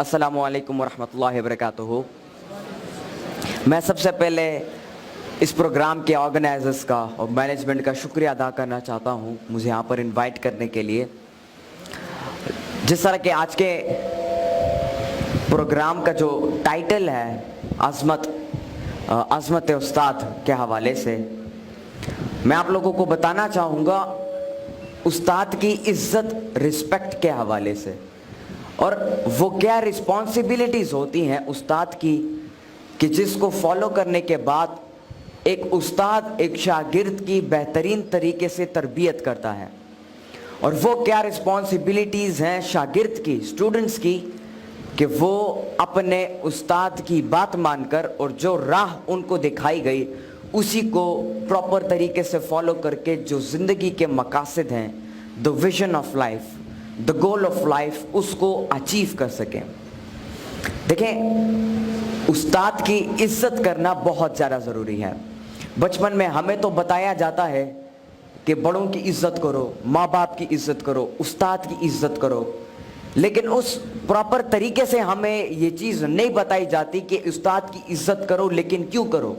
अस्सलामु अलैकुम वरहमतुल्लाहि वबरकातुहू। मैं सबसे पहले इस प्रोग्राम के ऑर्गेनाइजर्स का और मैनेजमेंट का शुक्रिया अदा करना चाहता हूँ मुझे यहाँ पर इनवाइट करने के लिए। जिस तरह के आज के प्रोग्राम का जो टाइटल है अज़मत उस्ताद के हवाले से, मैं आप लोगों को बताना चाहूँगा उस्ताद की इज़्ज़त रिस्पेक्ट के हवाले से, और वो क्या रिस्पॉन्सिबिलिटीज़ होती हैं उस्ताद की कि जिसको फॉलो करने के बाद एक उस्ताद एक शागिर्द की बेहतरीन तरीके से तरबियत करता है। और वो क्या रिस्पॉन्सिबिलिटीज़ हैं शागिर्द की, स्टूडेंट्स की, कि वो अपने उस्ताद की बात मानकर और जो राह उनको दिखाई गई उसी को प्रॉपर तरीके से फॉलो करके जो ज़िंदगी के मकासद हैं, the vision of life, the goal of life, उसको अचीव कर सकें। देखें, उस्ताद की इज़्ज़त करना बहुत ज़्यादा ज़रूरी है। बचपन में हमें तो बताया जाता है कि बड़ों की इज़्ज़त करो, माँ बाप की इज़्ज़त करो, उस्ताद की इज़्ज़त करो, लेकिन उस प्रॉपर तरीके से हमें ये चीज़ नहीं बताई जाती कि उस्ताद की इज़्ज़त करो, लेकिन क्यों करो।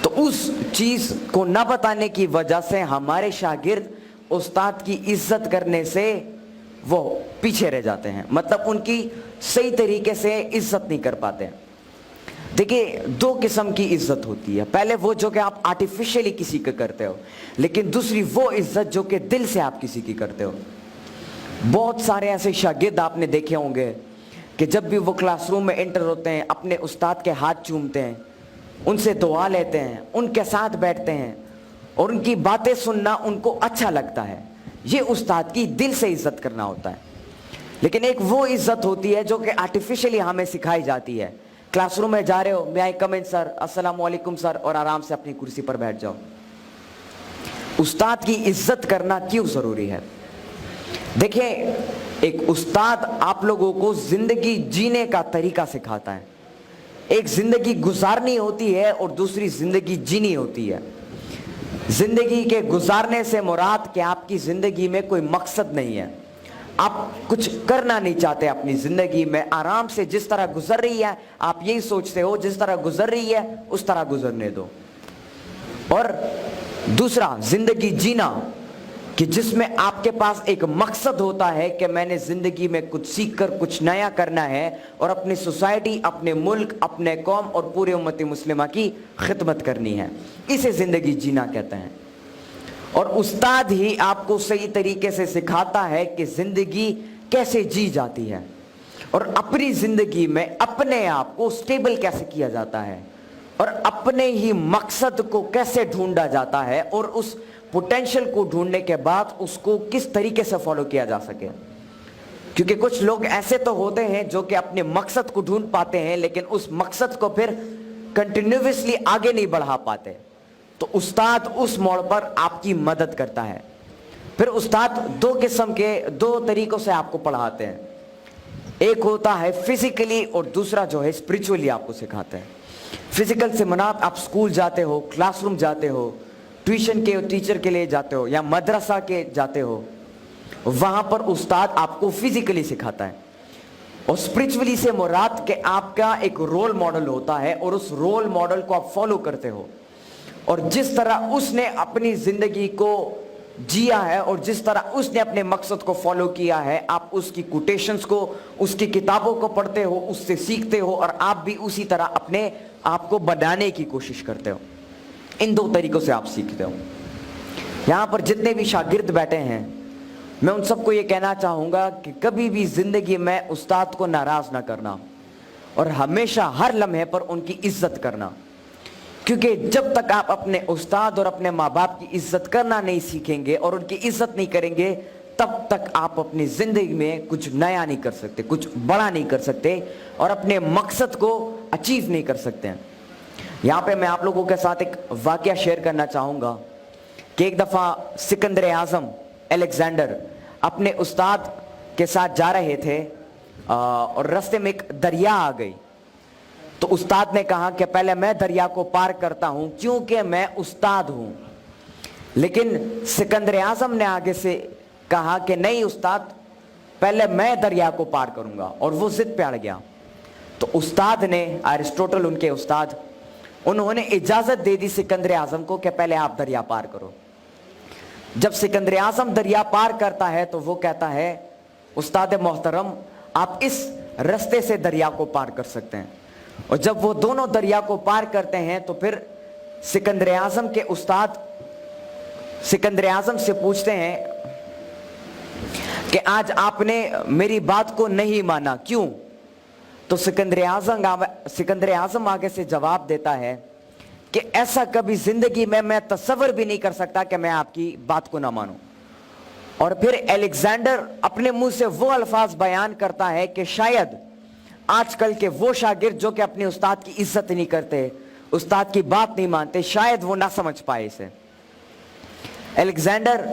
तो उस चीज़ को न बताने की वजह से हमारे शागिर्द उस्ताद की इज़्ज़त करने से वो पीछे रह जाते हैं, मतलब उनकी सही तरीके से इज़्ज़त नहीं कर पाते हैं। देखिए, दो किस्म की इज़्ज़त होती है। पहले वो जो कि आप आर्टिफिशियली किसी का करते हो, लेकिन दूसरी वो इज़्ज़त जो कि दिल से आप किसी की करते हो। बहुत सारे ऐसे शागिर्द आपने देखे होंगे कि जब भी वो क्लासरूम में एंटर होते हैं अपने उस्ताद के हाथ चूमते हैं, उनसे दुआ लेते हैं, उनके साथ बैठते हैं और उनकी बातें सुनना उनको अच्छा लगता है। ये उस्ताद की दिल से इज़्ज़त करना होता है। लेकिन एक वो इज़्ज़त होती है जो कि आर्टिफिशियली हमें सिखाई जाती है। क्लासरूम में जा रहे हो, मे आई कम इन सर, अस्सलामु अलैकुम सर, और आराम से अपनी कुर्सी पर बैठ जाओ। उस्ताद की इज़्ज़त करना क्यों ज़रूरी है? देखिए, एक उस्ताद आप लोगों को ज़िंदगी जीने का तरीका सिखाता है। एक ज़िंदगी गुजारनी होती है और दूसरी ज़िंदगी जीनी होती है। ज़िंदगी के गुजारने से मुराद कि आपकी ज़िंदगी में कोई मकसद नहीं है, आप कुछ करना नहीं चाहते अपनी ज़िंदगी में, आराम से जिस तरह गुजर रही है आप यही सोचते हो जिस तरह गुजर रही है उस तरह गुजरने दो। और दूसरा ज़िंदगी जीना कि जिसमें आपके पास एक मकसद होता है कि मैंने ज़िंदगी में कुछ सीखकर कुछ नया करना है और अपनी सोसाइटी, अपने मुल्क, अपने कौम और पूरे उम्मती मुस्लिमा की खिदमत करनी है। इसे ज़िंदगी जीना कहते हैं। और उस्ताद ही आपको सही तरीके से सिखाता है कि ज़िंदगी कैसे जी जाती है और अपनी ज़िंदगी में अपने आप को स्टेबल कैसे किया जाता है और अपने ही मकसद को कैसे ढूंढा जाता है और उस पोटेंशियल को ढूंढने के बाद उसको किस तरीके से फॉलो किया जा सके। क्योंकि कुछ लोग ऐसे तो होते हैं जो कि अपने मकसद को ढूंढ पाते हैं लेकिन उस मकसद को फिर कंटिन्यूअसली आगे नहीं बढ़ा पाते। तो उस्ताद उस मोड़ पर आपकी मदद करता है। फिर उस्ताद दो किस्म के, दो तरीकों से आपको पढ़ाते हैं। एक होता है फिजिकली और दूसरा जो है स्पिरिचुअली आपको सिखाते हैं। फिजिकल से मना आप स्कूल जाते हो, क्लासरूम जाते हो, ट्यूशन के टीचर के लिए जाते हो या मदरसा के जाते हो, वहाँ पर उस्ताद आपको फिजिकली सिखाता है। और स्पिरिचुअली से मुराद कि आपका एक रोल मॉडल होता है और उस रोल मॉडल को आप फॉलो करते हो और जिस तरह उसने अपनी ज़िंदगी को जिया है और जिस तरह उसने अपने मकसद को फॉलो किया है, आप उसकी कोटेशंस को, उसकी किताबों को पढ़ते हो, उससे सीखते हो और आप भी उसी तरह अपने आप को बनाने की कोशिश करते हो। इन दो तरीकों से आप सीखते हो। यहाँ पर जितने भी शागिर्द बैठे हैं, मैं उन सबको ये कहना चाहूँगा कि कभी भी ज़िंदगी में उस्ताद को नाराज़ ना करना और हमेशा हर लम्हे पर उनकी इज़्ज़त करना। क्योंकि जब तक आप अपने उस्ताद और अपने माँ बाप की इज़्ज़त करना नहीं सीखेंगे और उनकी इज़्ज़त नहीं करेंगे, तब तक आप अपनी ज़िंदगी में कुछ नया नहीं कर सकते, कुछ बड़ा नहीं कर सकते और अपने मकसद को अचीव नहीं कर सकते हैं। यहाँ पे मैं आप लोगों के साथ एक वाक़या शेयर करना चाहूँगा कि एक दफ़ा सिकंदर आज़म अलेक्जेंडर अपने उस्ताद के साथ जा रहे थे और रास्ते में एक दरिया आ गई। तो उस्ताद ने कहा कि पहले मैं दरिया को पार करता हूँ क्योंकि मैं उस्ताद हूँ। लेकिन सिकंदर आज़म ने आगे से कहा कि नहीं उस्ताद, पहले मैं दरिया को पार करूंगा, और वो जिद पे अड़ गया। तो उस्ताद ने, अरिस्टोटल उनके उस्ताद, उन्होंने इजाजत दे दी सिकंदर आजम को कि पहले आप दरिया पार करो। जब सिकंदर आजम दरिया पार करता है तो वो कहता है, उस्ताद मोहतरम आप इस रास्ते से दरिया को पार कर सकते हैं। और जब वो दोनों दरिया को पार करते हैं तो फिर सिकंदर आजम के उस्ताद सिकंदर आजम से पूछते हैं कि आज आपने मेरी बात को नहीं माना, क्यों? तो सिकंदर आजम आगे से जवाब देता है कि ऐसा कभी जिंदगी में मैं तसव्वुर भी नहीं कर सकता कि मैं आपकी बात को ना मानूं। और फिर अलेक्जेंडर अपने मुंह से वो अल्फाज बयान करता है कि शायद आजकल के वो शागिर्द जो कि अपने उस्ताद की इज्जत नहीं करते, उस्ताद की बात नहीं मानते, शायद वो ना समझ पाए इसे। अलेक्जेंडर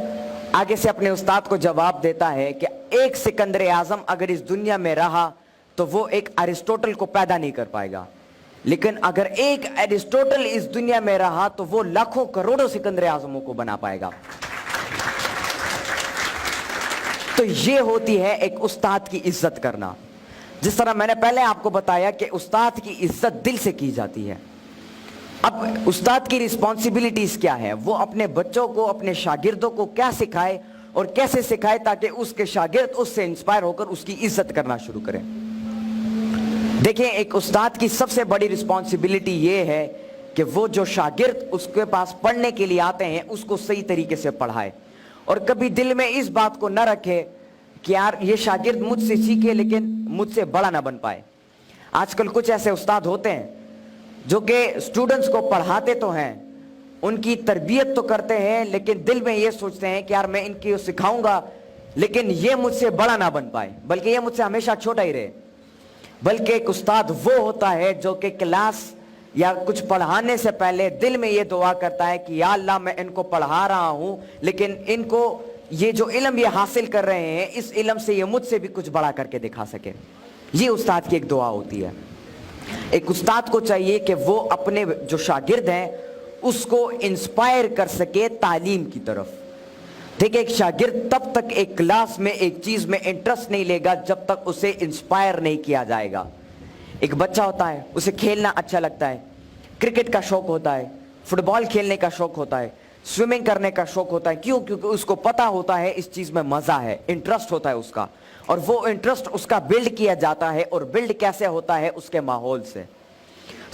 आगे से अपने उस्ताद को जवाब देता है कि एक सिकंदर आजम अगर इस दुनिया में रहा तो वो एक अरिस्टोटल को पैदा नहीं कर पाएगा, लेकिन अगर एक अरिस्टोटल इस दुनिया में रहा तो वो लाखों करोड़ों सिकंदर आजमों को बना पाएगा। तो ये होती है एक उस्ताद की इज्जत करना। जिस तरह मैंने पहले आपको बताया कि उस्ताद की इज्जत दिल से की जाती है। अब उस्ताद की रिस्पॉन्सिबिलिटीज क्या है? वो अपने बच्चों को, अपने शागिर्दों को क्या सिखाए और कैसे सिखाए ताकि उसके शागिर्द उससे इंस्पायर होकर उसकी इज्जत करना शुरू करें। देखिए, एक उस्ताद की सबसे बड़ी रिस्पॉन्सिबिलिटी ये है कि वो जो शागिर्द उसके पास पढ़ने के लिए आते हैं उसको सही तरीके से पढ़ाए, और कभी दिल में इस बात को न रखे कि यार ये शागिर्द मुझसे सीखे लेकिन मुझसे बड़ा ना बन पाए। आजकल कुछ ऐसे उस्ताद होते हैं जो कि स्टूडेंट्स को पढ़ाते तो हैं, उनकी तरबियत तो करते हैं, लेकिन दिल में ये सोचते हैं कि यार मैं इनकी सिखाऊंगा लेकिन ये मुझसे बड़ा ना बन पाए, बल्कि ये मुझसे हमेशा छोटा ही रहे। बल्कि एक उस्ताद वो होता है जो कि क्लास या कुछ पढ़ाने से पहले दिल में ये दुआ करता है कि या अल्लाह मैं इनको पढ़ा रहा हूं, लेकिन इनको ये जो इल्म ये हासिल कर रहे हैं इस इल्म से ये मुझसे भी कुछ बड़ा करके दिखा सके। ये उस्ताद की एक दुआ होती है। एक उस्ताद को चाहिए कि वो अपने जो शागिर्द हैं उसको इंस्पायर कर सके तालीम की तरफ। देखिए, एक शागिर्द तब तक एक क्लास में एक चीज में इंटरेस्ट नहीं लेगा जब तक उसे इंस्पायर नहीं किया जाएगा। एक बच्चा होता है, उसे खेलना अच्छा लगता है, क्रिकेट का शौक होता है, फुटबॉल खेलने का शौक होता है, स्विमिंग करने का शौक होता है। क्यों? क्योंकि उसको पता होता है इस चीज में मजा है, इंटरेस्ट होता है उसका, और वो इंटरेस्ट उसका बिल्ड किया जाता है। और बिल्ड कैसे होता है? उसके माहौल से।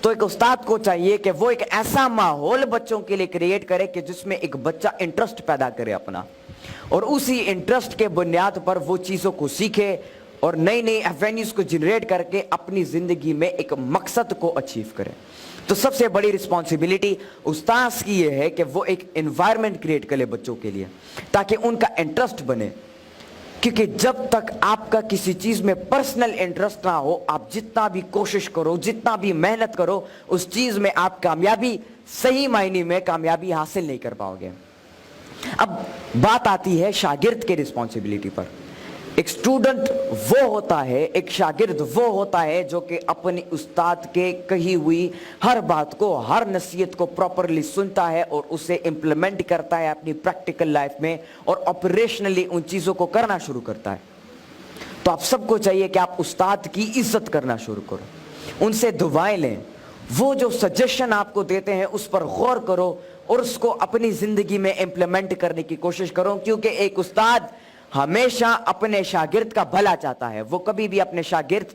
तो एक उस्ताद को चाहिए कि वो एक ऐसा माहौल बच्चों के लिए क्रिएट करे कि जिसमें एक बच्चा इंटरेस्ट पैदा करे अपना, और उसी इंटरेस्ट के बुनियाद पर वो चीजों को सीखे और नई नई एवेन्यूज को जनरेट करके अपनी जिंदगी में एक मकसद को अचीव करे। तो सबसे बड़ी रिस्पॉन्सिबिलिटी उस्ताद की ये है कि वो एक एनवायरनमेंट क्रिएट करे बच्चों के लिए ताकि उनका इंटरेस्ट बने। क्योंकि जब तक आपका किसी चीज में पर्सनल इंटरेस्ट ना हो, आप जितना भी कोशिश करो, जितना भी मेहनत करो, उस चीज में आप कामयाबी, सही मायने में कामयाबी हासिल नहीं कर पाओगे। अब बात आती है शागिर्द के रिस्पॉन्सिबिलिटी पर। एक स्टूडेंट वो होता है, एक शागिर्द वो होता है जो कि अपने उस्ताद के कही हुई हर बात को, हर नसीहत को प्रॉपरली सुनता है और उसे इंप्लीमेंट करता है अपनी प्रैक्टिकल लाइफ में, और ऑपरेशनली उन चीज़ों को करना शुरू करता है। तो आप सबको चाहिए कि आप उस्ताद की इज्जत करना शुरू करो, उनसे दुआएं लें, वो जो सजेशन आपको देते हैं उस पर गौर करो और उसको अपनी ज़िंदगी में इंप्लीमेंट करने की कोशिश करो। क्योंकि एक उस्ताद हमेशा अपने शागिर्द का भला चाहता है। वो कभी भी अपने शागिर्द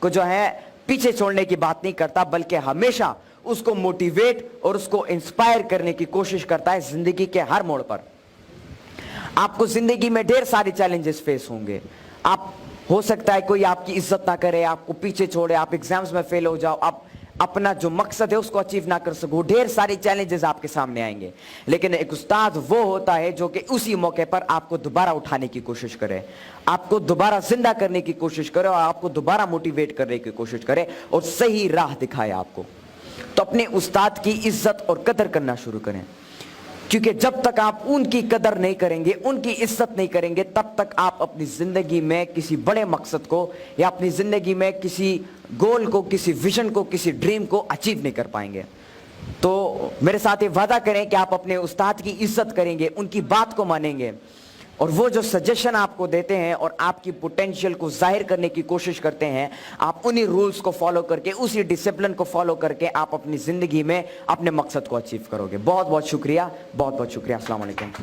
को जो है पीछे छोड़ने की बात नहीं करता, बल्कि हमेशा उसको मोटिवेट और उसको इंस्पायर करने की कोशिश करता है जिंदगी के हर मोड़ पर। आपको जिंदगी में ढेर सारे चैलेंजेस फेस होंगे। आप हो सकता है कोई आपकी इज्जत ना करे, आपको पीछे छोड़े, आप एग्जाम्स में फेल हो जाओ, आप अपना जो मकसद है उसको अचीव ना कर सको, ढेर सारे चैलेंजेस आपके सामने आएंगे। लेकिन एक उस्ताद वो होता है जो कि उसी मौके पर आपको दोबारा उठाने की कोशिश करे, आपको दोबारा जिंदा करने की कोशिश करे और आपको दोबारा मोटिवेट करने की कोशिश करे और सही राह दिखाए आपको। तो अपने उस्ताद की इज्जत और कदर करना शुरू करें, क्योंकि जब तक आप उनकी कदर नहीं करेंगे, उनकी इज्जत नहीं करेंगे, तब तक आप अपनी जिंदगी में किसी बड़े मकसद को या अपनी जिंदगी में किसी गोल को, किसी विजन को, किसी ड्रीम को अचीव नहीं कर पाएंगे। तो मेरे साथ ये वादा करें कि आप अपने उस्ताद की इज्जत करेंगे, उनकी बात को मानेंगे, और वो जो सजेशन आपको देते हैं और आपकी पोटेंशियल को जाहिर करने की कोशिश करते हैं, आप उन्हीं रूल्स को फॉलो करके, उसी डिसिप्लिन को फॉलो करके आप अपनी जिंदगी में अपने मकसद को अचीव करोगे। बहुत बहुत शुक्रिया, बहुत बहुत शुक्रिया। अस्सलाम वालेकुम।